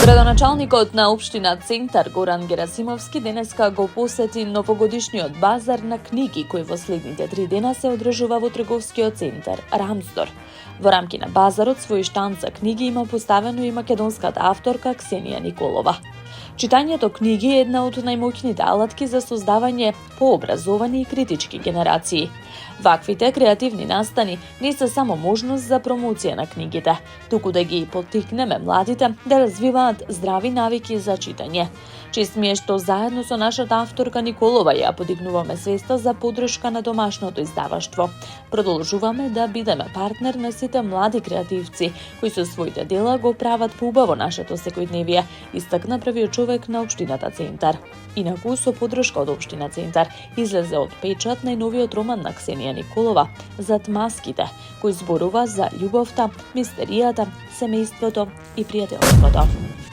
Градоначалникот на општина Центар Горан Герасимовски денеска го посети новогодишниот базар на книги кој во следните 3 дена се одржува во трговскиот центар Рамсдор. Во рамки на базарот свој штанд за книги има поставено и македонската авторка Ксенија Николова. Читањето книги е една од најмоќните алатки за создавање пообразовани и критички генерации. Ваквите креативни настани не се само можност за промоција на книгите, туку да ги поттикнеме младите да развиваат здрави навики за читање. Чест ми е што заедно со нашата авторка Николова ја подигнуваме свеста за поддршка на домашното издаваштво. Продолжуваме да бидеме партнер на сите млади креативци кои со своите дела го прават поубаво нашето секојдневие, истакна првиот човек на општината Центар. Инаку со поддршка од општина Центар излезе од печат најновиот роман на Ксенија Николова "Зад маските", кој зборува за љубовта, мистеријата, семејството и пријателството.